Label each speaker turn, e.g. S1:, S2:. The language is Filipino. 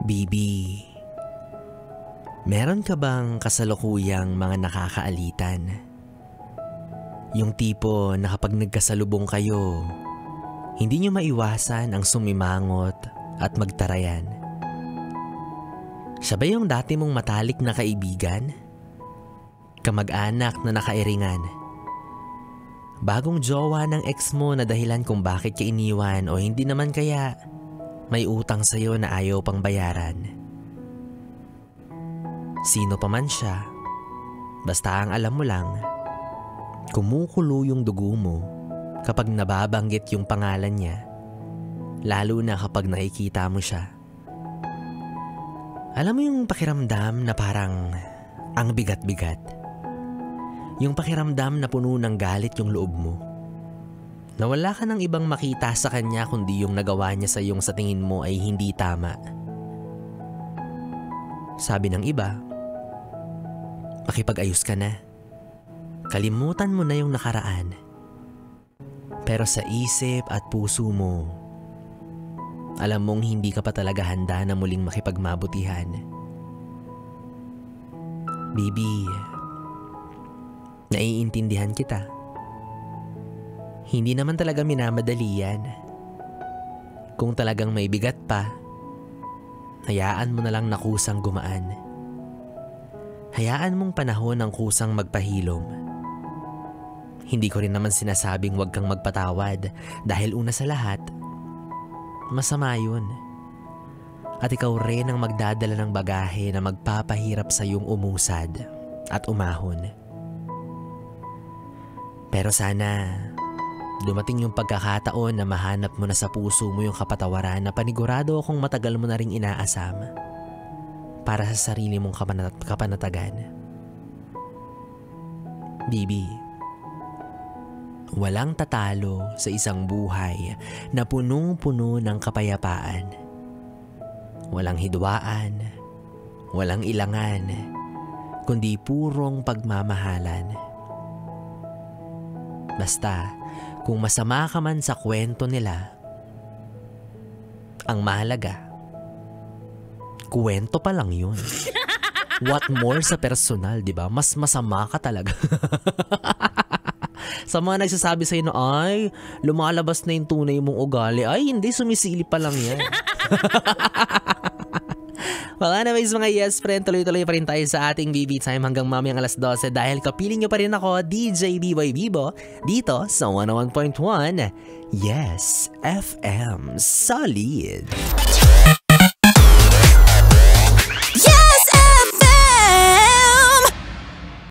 S1: Bibi, meron ka bang kasalukuyang mga nakakaalitan? Yung tipo na kapag nagkasalubong kayo, hindi nyo maiwasan ang sumimangot at magtarayan. Siya ba yung dati mong matalik na kaibigan? Kamag-anak na nakairingan? Bagong jowa ng ex mo na dahilan kung bakit ka iniwan o hindi naman kaya may utang sa'yo na ayaw pang bayaran? Sino pa man siya, basta ang alam mo lang, kumukulo yung dugo mo kapag nababanggit yung pangalan niya, lalo na kapag nakikita mo siya. Alam mo yung pakiramdam na parang ang bigat-bigat? Yung pakiramdam na puno ng galit yung loob mo? Na wala ka ng ibang makita sa kanya kundi yung nagawa niya sa iyong sa tingin mo ay hindi tama. Sabi ng iba, makipag-ayos ka na. Kalimutan mo na yung nakaraan. Pero sa isip at puso mo, alam mong hindi ka pa talaga handa na muling makipagmabutihan. Bibi, naiintindihan kita. Hindi naman talaga minamadali yan. Kung talagang may bigat pa, hayaan mo na lang na kusang gumaan. Hayaan mong panahon ang kusang magpahilom. Hindi ko rin naman sinasabing huwag kang magpatawad dahil una sa lahat, masama yun. At ikaw rin ang magdadala ng bagahe na magpapahirap sa iyong umusad at umahon. Pero sana dumating yung pagkakataon na mahanap mo na sa puso mo yung kapatawaran na panigurado akong matagal mo na ring inaasam para sa sarili mong kapanatagan. Bibi, walang tatalo sa isang buhay na punong-puno ng kapayapaan. Walang hidwaan, walang ilangan, kundi purong pagmamahalan. Basta, kung masama ka man sa kwento nila, ang mahalaga, kwento pa lang yun. What more sa personal, di ba? Mas masama ka talaga. Sa mga nagsasabi sa'yo na, ay, lumalabas na yung tunay mong ugali. Ay, hindi, sumisilip pa lang yan. Well, anyways mga yes friend, tuloy-tuloy pa rin tayo sa ating BB Time hanggang mamayang alas 12 dahil kapiling nyo pa rin ako, DJ B-Boy Bibo, dito sa 101.1 Yes FM Solid.